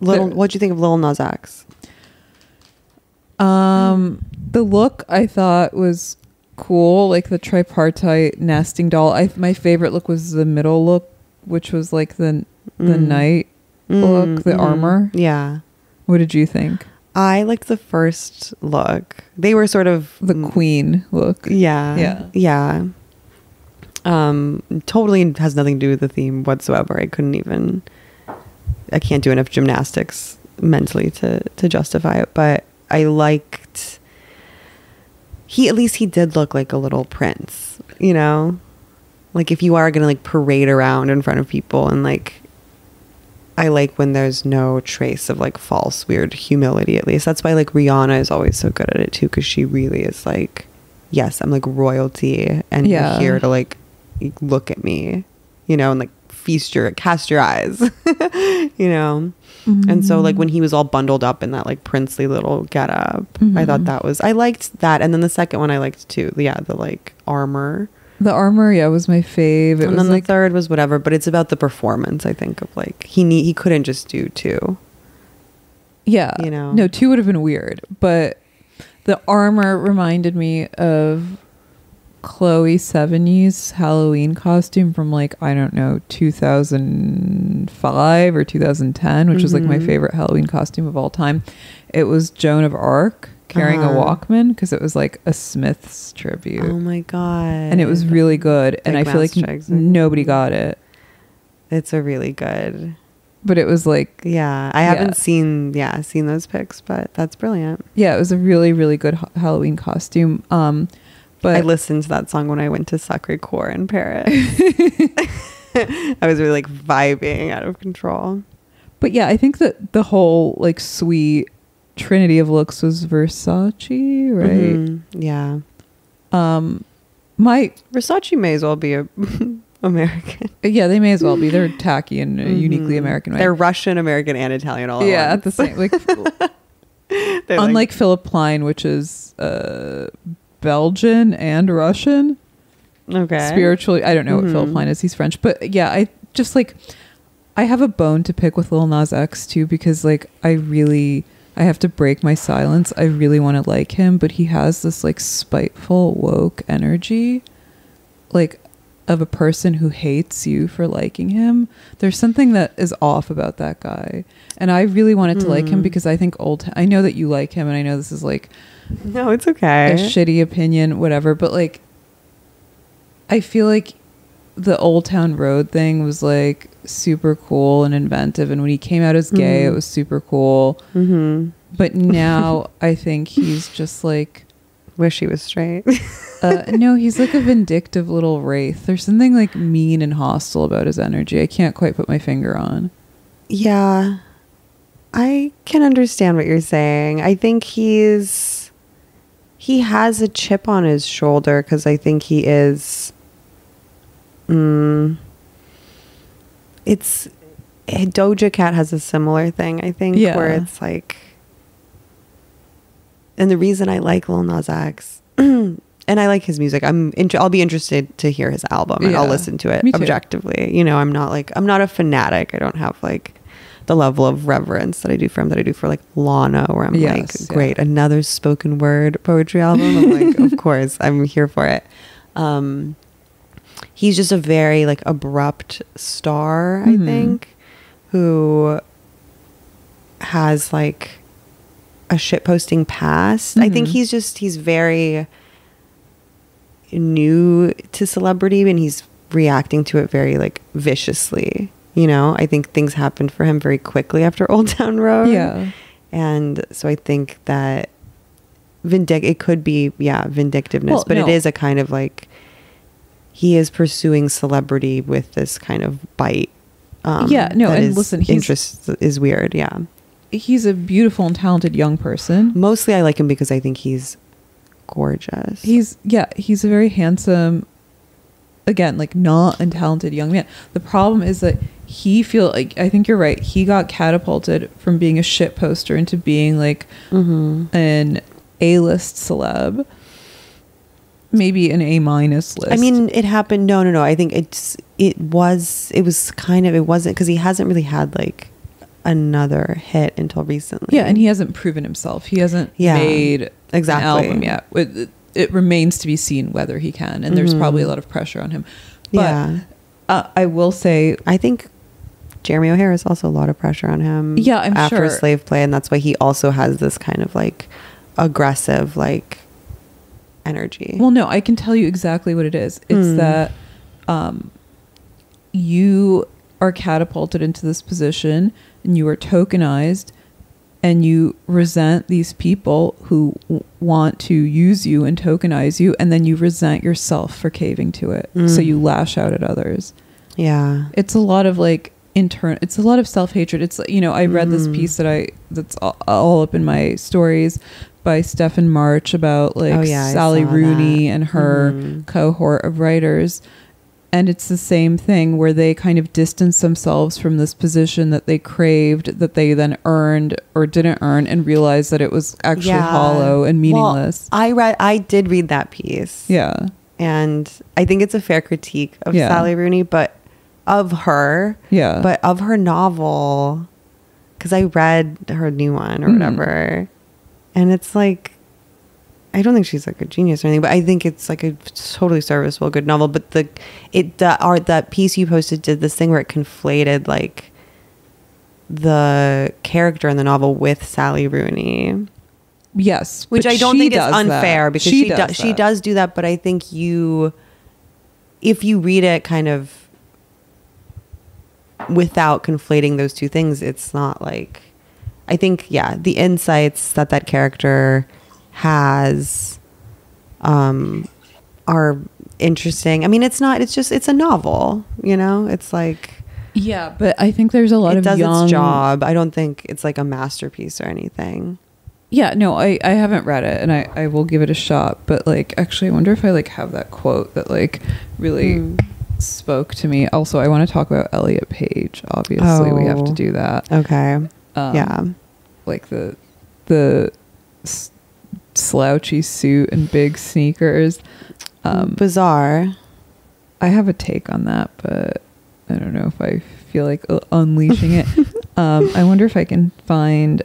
What'd you think of Lil Nas X? The look I thought was cool, like the tripartite nesting doll. My favorite look was the middle look, which was like the night look, the armor. Yeah. What did you think? I liked the first look. They were sort of the queen look. Yeah. Totally has nothing to do with the theme whatsoever. I can't do enough gymnastics mentally to justify it, but I liked he did look like a little prince, you know? Like if you are gonna like parade around in front of people, and like I like when there's no trace of like false weird humility. At least that's why like Rihanna is always so good at it too, because she really is like, yes, I'm like royalty, and you're here to like look at me, you know, and like cast your eyes, you know. And so like when he was all bundled up in that like princely little getup, I thought I liked that. And then the second one I liked too. The like armor. The armor, was my fave. And then the third was whatever, but it's about the performance, I think, of like he couldn't just do two. Yeah. You know. No, two would have been weird, but the armor reminded me of Chloe Sevigny's Halloween costume from like, I don't know, 2005 or 2010, which was like my favorite Halloween costume of all time. It was Joan of Arc carrying a Walkman, because it was like a Smiths tribute. Oh my god. And it was really good. And I feel like nobody got it. It's a really good, but it was like, I haven't seen those pics, but that's brilliant. It was a really, really good Halloween costume. But I listened to that song when I went to Sacré-Cœur in Paris. I was really like vibing out of control. But yeah, I think that the whole like sweet trinity of looks was Versace, right? Yeah. Versace may as well be a American. Yeah, they may as well be. They're tacky in a uniquely American way. They're Russian, American, and Italian all at once. At the same, like unlike Philip Plein, which is Belgian and Russian. Okay. Spiritually, I don't know what Philip Plein is. He's French. But yeah, I just like, I have a bone to pick with Lil Nas X too, because like I have to break my silence. I really want to like him, but he has this like spiteful woke energy, like of a person who hates you for liking him. There's something that is off about that guy. And I really wanted to like him because I think I know that you like him, and I know this is like, no, it's okay, a shitty opinion, whatever, but like I feel like the Old Town Road thing was like super cool and inventive, and when he came out as gay it was super cool. But now I think he's just like, wish he was straight. No, he's like a vindictive little wraith. There's something like mean and hostile about his energy. I can't quite put my finger on. Yeah, I can understand what you're saying. I think he has a chip on his shoulder, because I think he is it's Doja Cat has a similar thing, I think, where it's like, and the reason I like Lil Nas X and I like his music, I'll be interested to hear his album, and I'll listen to it objectively. You know, I'm not a fanatic. I don't have like the level of reverence that I do for him, that I do for like Lana, where I'm like, great, another spoken word poetry album. I'm like, of course, I'm here for it. He's just a very like abrupt star, I think, who has like a shitposting past. I think he's very new to celebrity, and he's reacting to it very like viciously. You know, I think things happened for him very quickly after Old Town Road. Yeah. And so I think that it could be, vindictiveness, but it is a kind of like, he is pursuing celebrity with this kind of bite. And listen, interest is weird. Yeah. He's a beautiful and talented young person. Mostly I like him because I think he's gorgeous. He's a very handsome, again, like not untalented young man. The problem is that I think you're right, he got catapulted from being a shit poster into being like an A-list celeb, maybe an A- list. I mean, it happened. No, I think it wasn't, because he hasn't really had like another hit until recently. Yeah, and he hasn't proven himself. He hasn't made an album yet. It remains to be seen whether he can, and there's probably a lot of pressure on him. But I will say, I think Jeremy O'Hara is also a lot of pressure on him. Yeah, I'm after sure. Slave Play, and that's why he also has this kind of like aggressive like energy. Well, no, I can tell you exactly what it is. It's that you are catapulted into this position and you are tokenized and you resent these people who want to use you and tokenize you, and then you resent yourself for caving to it. So you lash out at others. Yeah. It's a lot of like it's a lot of self-hatred. It's, you know, I read this piece that's all up in my stories by Stephen March about like Sally Rooney and her cohort of writers. And it's the same thing where they kind of distance themselves from this position that they craved, that they then earned or didn't earn, and realized that it was actually hollow and meaningless. Well, I did read that piece. Yeah. And I think it's a fair critique of Sally Rooney, but of her. Yeah. But of her novel, because I read her new one or whatever. And it's like, I don't think she's like a genius or anything, but I think it's like a totally serviceable, good novel. But that piece you posted did this thing where it conflated like the character in the novel with Sally Rooney. Yes, which I don't think is unfair because she does do that. But I think if you read it kind of without conflating those two things, it's not like, I think the insights that character has are interesting. I mean, it's a novel, you know. It's like, yeah, but I think there's a lot of young... its job. I don't think it's like a masterpiece or anything. Yeah, no, I haven't read it, and I will give it a shot. But like, actually, I wonder if I like have that quote that like really spoke to me. Also, I want to talk about Elliot Page. Obviously, we have to do that. Okay. Like the slouchy suit and big sneakers. Bizarre. I have a take on that, but I don't know if I feel like unleashing it. I wonder if I can find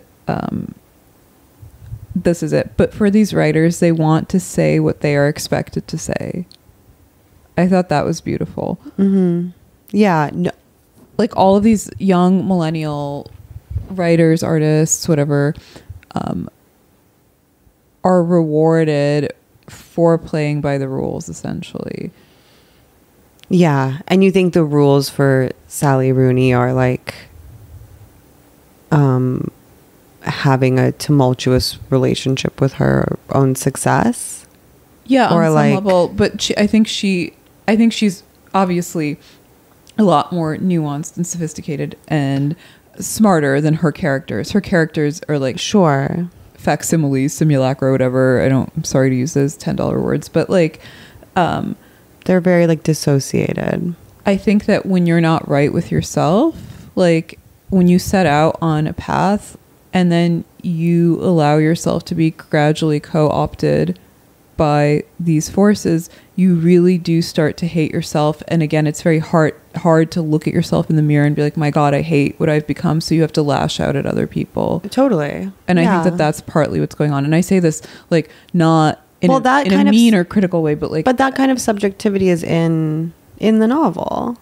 this is it. But for these writers, they want to say what they are expected to say. I thought that was beautiful. Yeah. No. Like all of these young millennial writers, artists, whatever, are rewarded for playing by the rules, essentially. Yeah. And you think the rules for Sally Rooney are like having a tumultuous relationship with her own success? Yeah, or on some level. But I think she's obviously a lot more nuanced and sophisticated and smarter than her characters. Her characters are like facsimiles, simulacra, whatever. I'm sorry to use those $10 words, but like they're very like dissociated. I think that when you're not right with yourself, like when you set out on a path and then you allow yourself to be gradually co-opted by these forces, you really do start to hate yourself. And again, it's very hard to look at yourself in the mirror and be like, my God, I hate what I've become. So you have to lash out at other people. Totally. And I think that that's partly what's going on. And I say this like not in a mean or critical way, but like, but that kind of subjectivity is in the novel.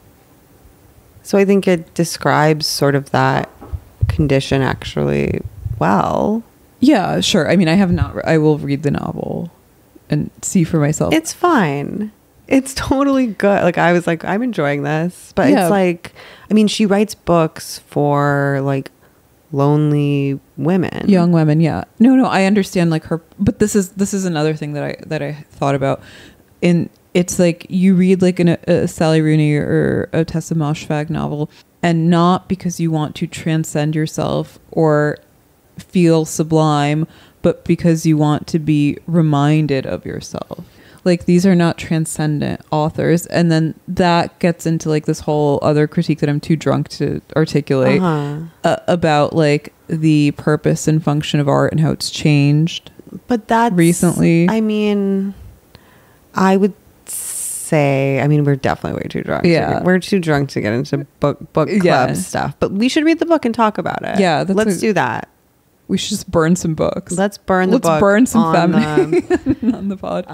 So I think it describes sort of that condition actually well. Yeah, sure. I mean, I will read the novel and see for myself. It's fine. It's totally good. Like I was like, I'm enjoying this. But it's like, I mean, she writes books for like lonely women. Young women, yeah. No, I understand like her, but this is another thing that I thought about. It's like you read like a Sally Rooney or a Tessa Moshfagh novel, and not because you want to transcend yourself or feel sublime, but because you want to be reminded of yourself. Like these are not transcendent authors. And then that gets into like this whole other critique that I'm too drunk to articulate about like the purpose and function of art and how it's changed. But that's recently. I mean, I would say, I mean, we're definitely way too drunk. Yeah. We're too drunk to get into book club stuff, but we should read the book and talk about it. Yeah. Let's do that. We should just burn some books. Let's burn the book. Let's burn some feminine on the pod.